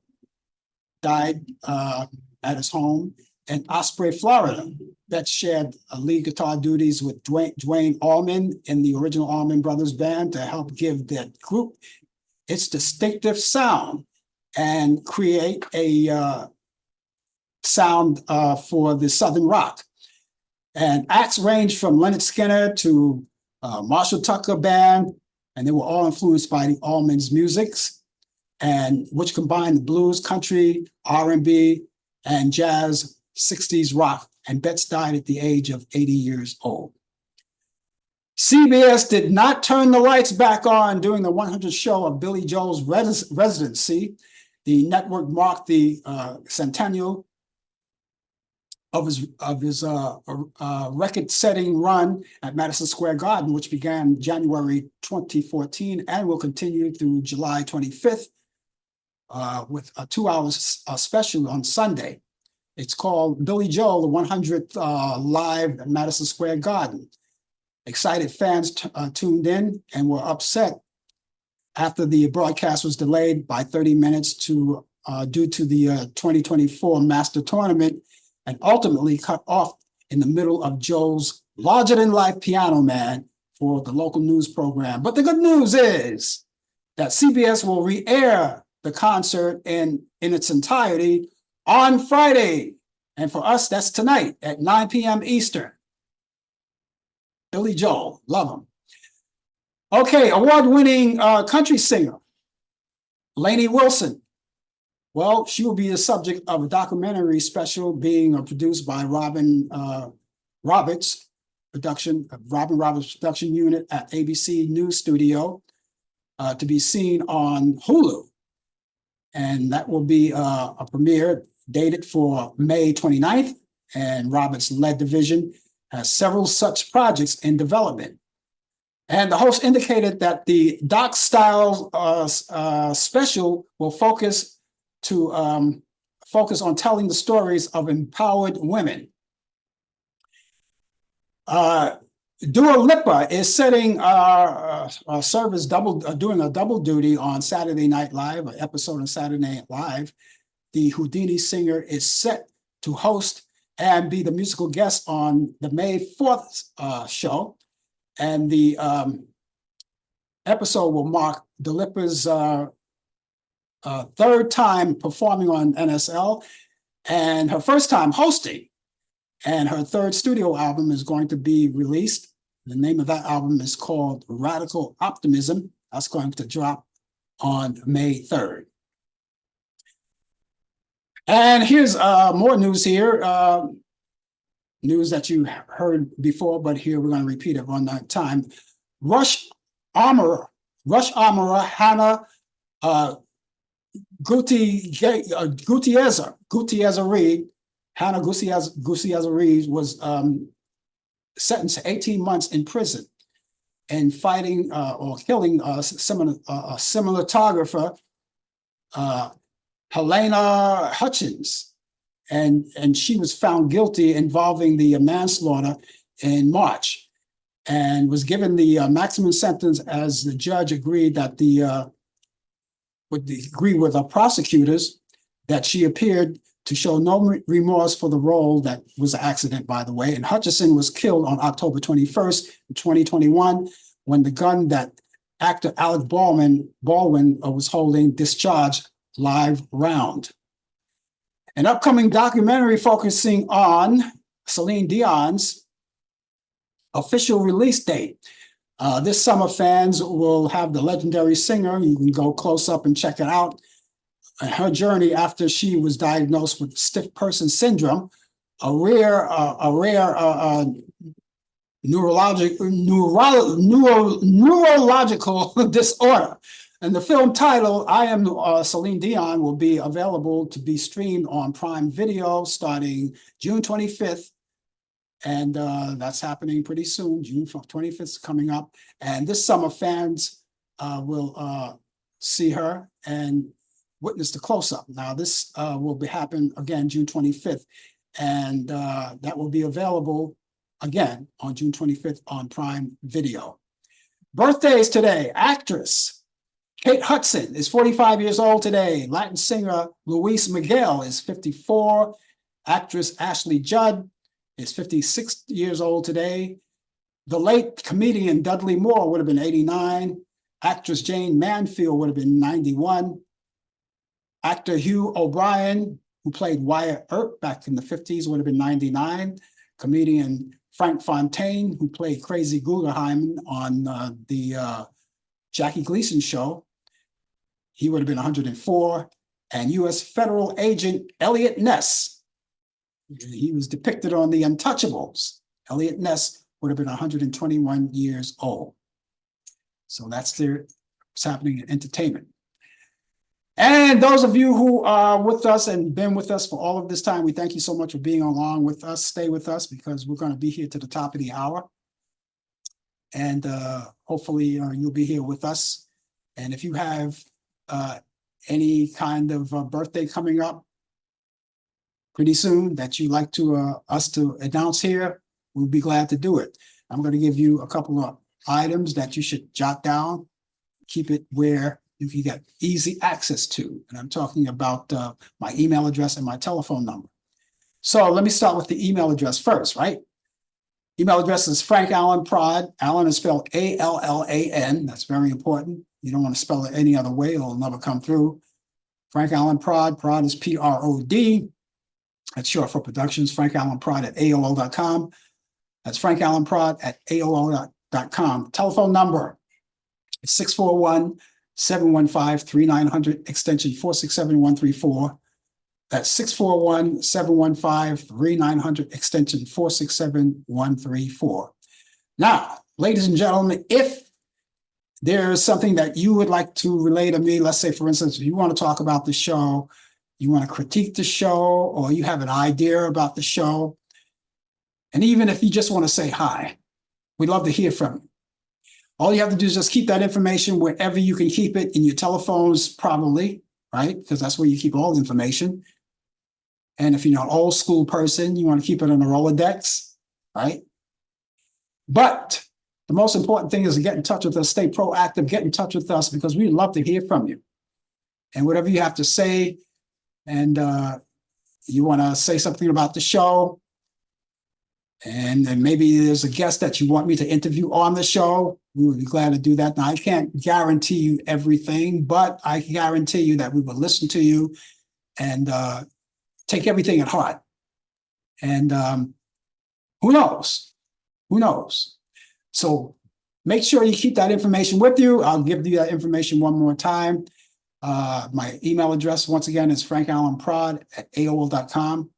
died at his home in Osprey, Florida. Betts shared lead guitar duties with Dwayne Allman in the original Allman Brothers Band to help give that group its distinctive sound and create a sound for the Southern rock. And acts ranged from Leonard Skinner to Marshall Tucker Band, and they were all influenced by the Allman's musics, and which combined the blues, country, R&B, and jazz, 60s rock. And Betts died at the age of 80 years old. CBS did not turn the lights back on during the 100th show of Billy Joel's residency. The network marked the centennial of his record-setting run at Madison Square Garden, which began January 2014 and will continue through July 25th with a 2-hour special on Sunday. It's called Billy Joel, the 100th Live at Madison Square Garden. Excited fans tuned in and were upset after the broadcast was delayed by 30 minutes due to the 2024 Master Tournament, and ultimately cut off in the middle of Joel's larger-than-life Piano Man for the local news program. But the good news is that CBS will re-air the concert in its entirety on Friday. And for us, that's tonight at 9 p.m. Eastern. Billy Joel, love him. Okay, award-winning country singer, Lainey Wilson. Well, she will be the subject of a documentary special being produced by Robin Roberts production unit at ABC News Studio to be seen on Hulu. And that will be a premiere dated for May 29th. And Roberts' led division has several such projects in development. And the host indicated that the doc-style special will focus on telling the stories of empowered women. Dua Lipa is setting service doing a double duty on Saturday Night Live, an episode on Saturday Night Live. The Houdini singer is set to host and be the musical guest on the May 4th show. And the episode will mark Delippa's third time performing on NSL and her first time hosting. And her third studio album is going to be released. The name of that album is called Radical Optimism. That's going to drop on May 3rd. And here's more news here. News that you heard before, but here we're going to repeat it one time. Rush armorer Hannah Gutierrez-Reed. Hannah Gutierrez-Reed was sentenced to 18 months in prison and fighting or killing a cinematographer, Helena Hutchins. And she was found guilty involving the manslaughter in March and was given the maximum sentence as the judge agreed that would agree with the prosecutors that she appeared to show no remorse for the role. That was an accident, by the way. And Hutchison was killed on October 21st, 2021, when the gun that actor Alec Baldwin was holding discharged live round. An upcoming documentary focusing on Celine Dion's official release date. This summer, fans will have the legendary singer. You can go close up and check it out. Her journey after she was diagnosed with stiff person syndrome, a rare neurological disorder. And the film title, I Am Celine Dion, will be available to be streamed on Prime Video starting June 25th. And that's happening pretty soon. June 25th is coming up. And this summer, fans will see her and witness the close-up. Now, this will be happening again June 25th. And that will be available again on June 25th on Prime Video. Birthdays today. Actress Kate Hudson is 45 years old today. Latin singer Luis Miguel is 54. Actress Ashley Judd is 56 years old today. The late comedian Dudley Moore would have been 89. Actress Jane Mansfield would have been 91. Actor Hugh O'Brien, who played Wyatt Earp back in the 50s, would have been 99. Comedian Frank Fontaine, who played Crazy Guggenheim on the Jackie Gleason show, he would have been 104. And U.S. federal agent Elliot Ness, he was depicted on The Untouchables. Elliot Ness would have been 121 years old. So that's what's happening in entertainment. And those of you who are with us and been with us for all of this time, we thank you so much for being along with us. Stay with us because we're going to be here to the top of the hour. And hopefully you'll be here with us. And if you have any kind of birthday coming up pretty soon that you'd like to us to announce here, we'll be glad to do it. I'm going to give you a couple of items that you should jot down, keep it where you can get easy access to. And I'm talking about my email address and my telephone number. So let me start with the email address first, right? Email address is Frank Allan Prod. Allan is spelled A-L-L-A-N. That's very important. You don't want to spell it any other way. It'll never come through. Frank Allan Prod. Prod is P-R-O-D. That's short for Productions. Frank Allan Prod at AOL.com. That's Frank Allan Prod at AOL.com. Telephone number is 641-715-3900, extension 467-134. That's 641-715-3900, extension 467-134. Now, ladies and gentlemen, if there's something that you would like to relay to me, let's say, for instance, if you want to talk about the show, you want to critique the show, or you have an idea about the show, and even if you just want to say hi, we'd love to hear from you. All you have to do is just keep that information wherever you can keep it, in your telephones, probably, right? Because that's where you keep all the information. And if you're an old school person, you want to keep it on a Rolodex, right? But the most important thing is to get in touch with us, stay proactive, get in touch with us, because we'd love to hear from you. And whatever you have to say, and you want to say something about the show, And then maybe there's a guest that you want me to interview on the show. We would be glad to do that. Now, I can't guarantee you everything, but I can guarantee you that we will listen to you and take everything at heart. And who knows? Who knows? So make sure you keep that information with you. I'll give you that information one more time. My email address, once again, is frankallenprod@aol.com.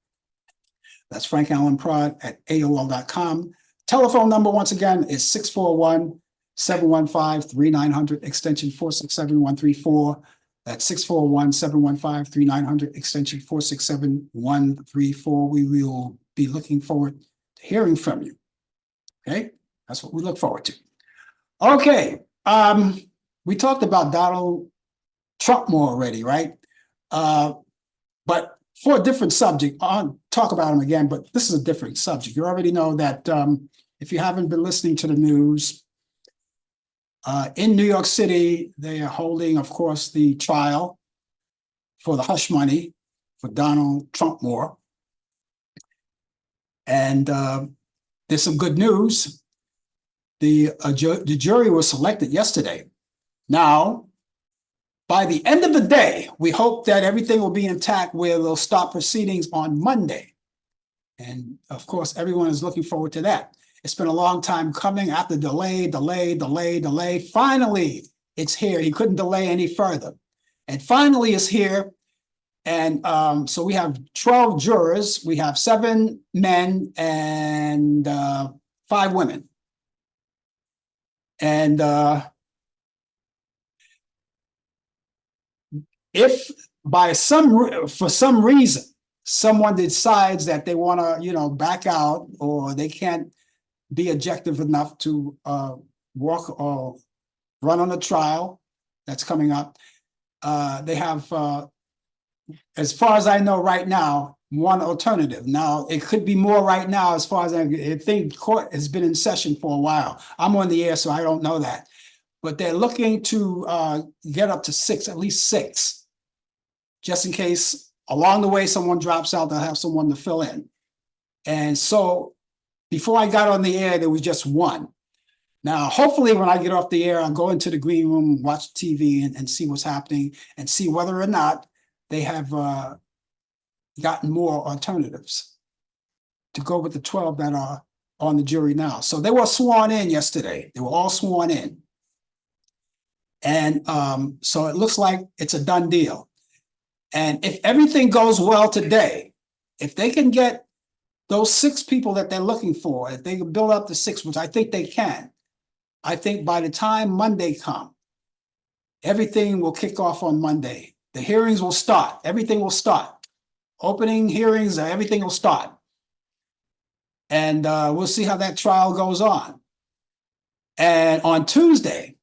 That's frankallenprod@aol.com. Telephone number, once again, is 641-715-3900, extension 467-134. That's 641-715-3900, extension 467-134. We will be looking forward to hearing from you. Okay, that's what we look forward to. Okay, we talked about Donald Trump more already, right? But for a different subject, I'll talk about him again, but this is a different subject. You already know that if you haven't been listening to the news, in New York City, they are holding, of course, the trial for the hush money for Donald Trump more. And there's some good news. The jury was selected yesterday. Now, by the end of the day, we hope that everything will be intact where they'll start proceedings on Monday. And of course, everyone is looking forward to that. It's been a long time coming after delay. Finally, it's here. He couldn't delay any further. And finally, it's here. And so we have 12 jurors. We have 7 men and 5 women. And if for some reason someone decides that they want to back out, or they can't be objective enough to walk or run on a trial that's coming up, they have, as far as I know right now, one alternative. Now, it could be more right now. As far as I think, court has been in session for a while. I'm on the air, so I don't know that, but they're looking to get up to 6, at least 6. Just in case along the way someone drops out, they'll have someone to fill in. And so before I got on the air, there was just 1. Now, hopefully when I get off the air, I'll go into the green room, watch TV and see what's happening and see whether or not they have gotten more alternatives to go with the 12 that are on the jury now. So they were sworn in yesterday. They were all sworn in. And so it looks like it's a done deal. And if everything goes well today, if they can get those 6 people that they're looking for, if they can build up to 6, which I think they can, I think by the time Monday comes, everything will kick off on Monday. The hearings will start. Everything will start. Opening hearings, everything will start. And we'll see how that trial goes on. And on Tuesday,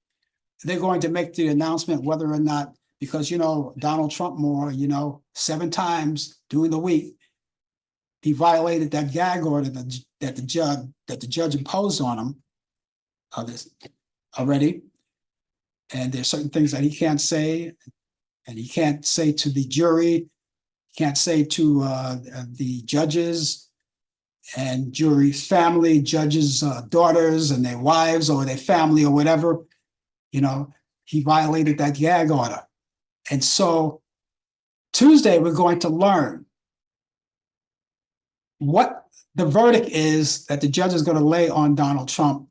they're going to make the announcement whether or not, because, Donald Trump more, 7 times during the week, he violated that gag order that the judge imposed on him already. And there's certain things that he can't say, and he can't say to the jury, can't say to the judges and jury's family, judges' daughters and their wives or their family or whatever. He violated that gag order. And so Tuesday, we're going to learn what the verdict is that the judge is going to lay on Donald Trump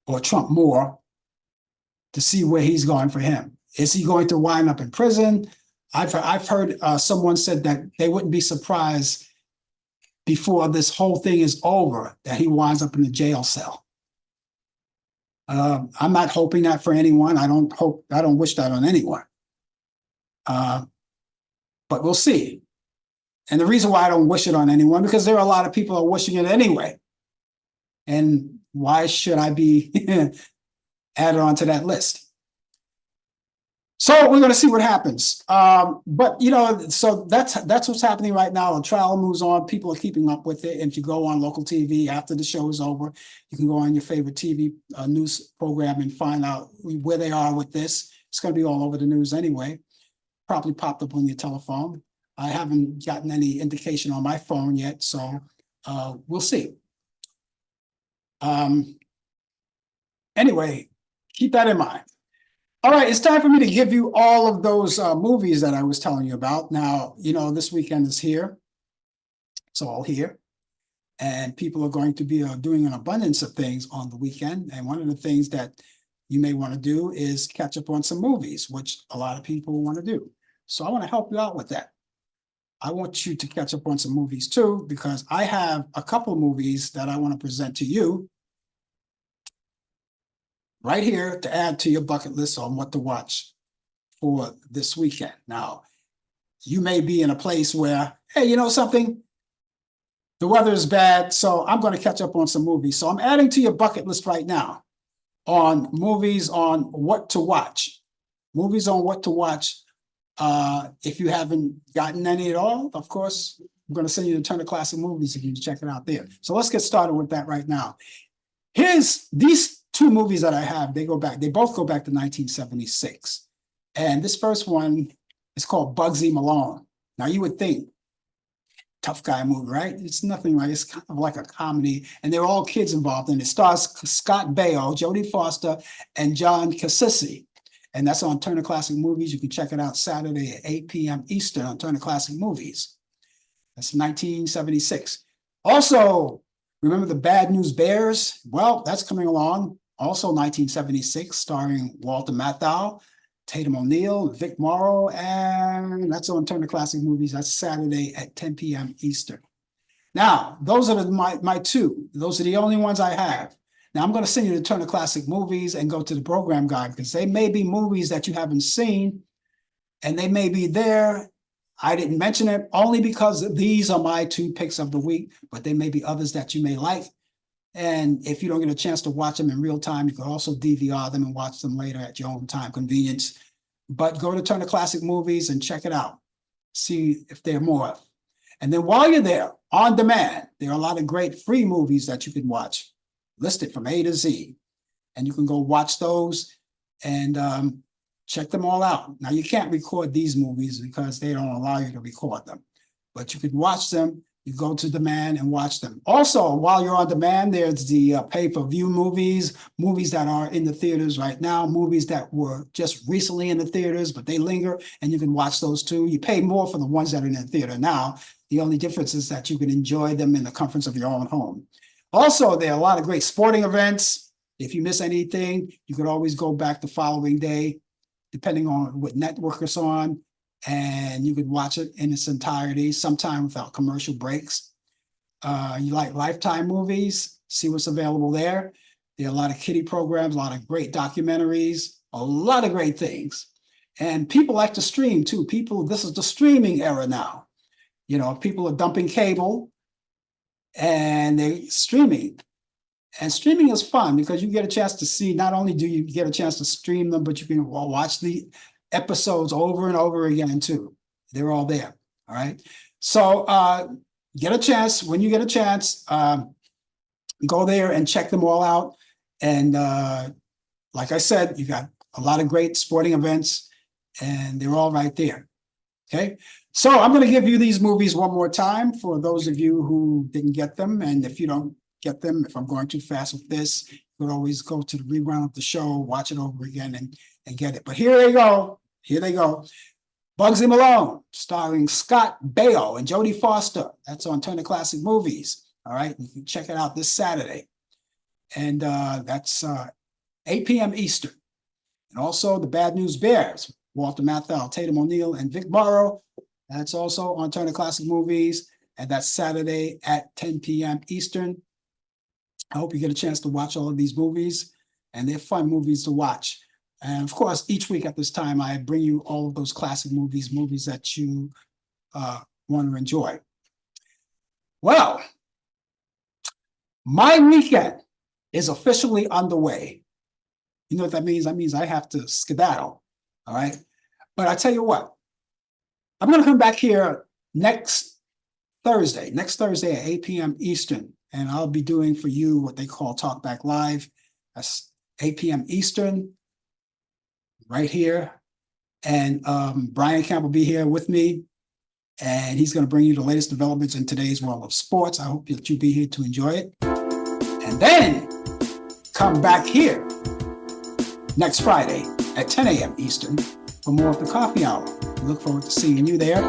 or Trump more, to see where he's going for him. Is he going to wind up in prison? I've heard someone said that they wouldn't be surprised before this whole thing is over that he winds up in the jail cell. I'm not hoping that for anyone. I don't wish that on anyone. But we'll see. And the reason why I don't wish it on anyone, because there are a lot of people who are wishing it anyway. And why should I be added onto that list? So we're going to see what happens. But so that's what's happening right now. The trial moves on. People are keeping up with it. And if you go on local TV after the show is over, you can go on your favorite TV news program and find out where they are with this. It's going to be all over the news anyway. Probably popped up on your telephone. I haven't gotten any indication on my phone yet, so we'll see. Anyway, keep that in mind. All right, it's time for me to give you all of those movies that I was telling you about. Now, this weekend is here. It's all here. And people are going to be doing an abundance of things on the weekend. And one of the things that you may want to do is catch up on some movies, which a lot of people want to do. So I want to help you out with that. I want you to catch up on some movies too, because I have a couple of movies that I want to present to you right here to add to your bucket list on what to watch for this weekend. Now, you may be in a place where, hey, you know something? The weather is bad, so I'm going to catch up on some movies. So I'm adding to your bucket list right now on movies on what to watch. Movies on what to watch. If you haven't gotten any at all, of course, I'm going to send you to Turner Classic Movies if you can check it out there. So let's get started with that right now. Here's these two movies that I have. They both go back to 1976. And this first one is called Bugsy Malone. Now you would think, tough guy movie, right? It's nothing like, it's kind of like a comedy, and they're all kids involved in it. It stars Scott Baio, Jodie Foster, and John Krasinski. And that's on Turner Classic Movies. You can check it out Saturday at 8 p.m. Eastern on Turner Classic Movies. That's 1976. Also, remember the Bad News Bears? Well, that's coming along. Also 1976, starring Walter Matthau, Tatum O'Neal, Vic Morrow, and that's on Turner Classic Movies. That's Saturday at 10 p.m. Eastern. Now, those are my two. Those are the only ones I have. Now, I'm going to send you to Turner Classic Movies and go to the program guide, because they may be movies that you haven't seen, and they may be there. I didn't mention it only because these are my two picks of the week, but there may be others that you may like. And if you don't get a chance to watch them in real time, you can also DVR them and watch them later at your own time convenience. But go to Turner Classic Movies and check it out. See if there are more. And then while you're there, on demand, there are a lot of great free movies that you can watch, listed from A to Z. And you can go watch those and check them all out. Now, you can't record these movies because they don't allow you to record them. But you can watch them. You go to demand and watch them. Also, while you're on demand, there's the pay-per-view movies that are in the theaters right now, movies that were just recently in the theaters, but they linger, and you can watch those too. You pay more for the ones that are in the theater now. The only difference is that you can enjoy them in the comforts of your own home. Also, there are a lot of great sporting events. If you miss anything, you could always go back the following day, depending on what network it's on, and you could watch it in its entirety, sometime without commercial breaks. You like Lifetime movies, see what's available there. There are a lot of kiddie programs, a lot of great documentaries, a lot of great things. And people like to stream too. This is the streaming era now. People are dumping cable and they're streaming. And streaming is fun because you get a chance to see, not only do you get a chance to stream them, but you can watch the episodes over and over again too. They're all there. All right. So get a chance. When you get a chance, go there and check them all out. And like I said, you got a lot of great sporting events, and they're all right there. Okay. So I'm going to give you these movies one more time for those of you who didn't get them. And if you don't get them, if I'm going too fast with this, you can always go to the rerun of the show, watch it over again and get it. But here they go. Here they go. Bugsy Malone, starring Scott Baio and Jodie Foster. That's on Turner Classic Movies. All right. You can check it out this Saturday. And that's 8 p.m. Eastern. And also the Bad News Bears, Walter Matthau, Tatum O'Neal, and Vic Morrow. That's also on Turner Classic Movies. And that's Saturday at 10 p.m. Eastern. I hope you get a chance to watch all of these movies. And they're fun movies to watch. And of course, each week at this time, I bring you all of those classic movies that you want to enjoy. Well, my weekend is officially underway. You know what that means? That means I have to skedaddle. All right. But I tell you what, I'm going to come back here next Thursday at 8 p.m. Eastern. And I'll be doing for you what they call Talk Back Live. That's 8 p.m. Eastern, right here. And Brian Camp will be here with me. And he's going to bring you the latest developments in today's world of sports. I hope that you'll be here to enjoy it. And then come back here next Friday at 10 a.m. Eastern for more of the Coffee Hour. We look forward to seeing you there.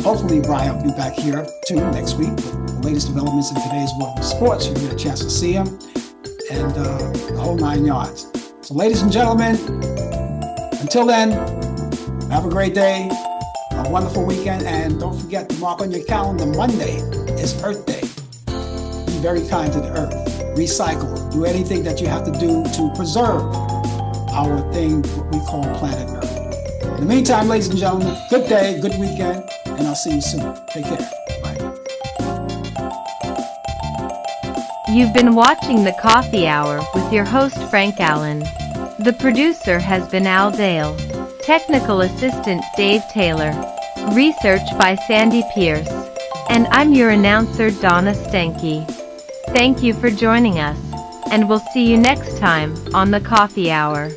Hopefully, Brian will be back here too next week with the latest developments in today's world of sports. You'll get a chance to see him and the whole 9 yards. So, ladies and gentlemen, until then, have a great day, a wonderful weekend, and don't forget to mark on your calendar, Monday is Earth Day. Be very kind to the earth. Recycle. Do anything that you have to do to preserve our thing, what we call planet Earth. In the meantime, ladies and gentlemen, good day, good weekend, and I'll see you soon. Take care. Bye. You've been watching the Coffee Hour with your host Frank Allan. The producer has been Al Dale. Technical assistant Dave Taylor. Research by Sandy Pierce. And I'm your announcer Donna Stenke. Thank you for joining us, and we'll see you next time on the Coffee Hour.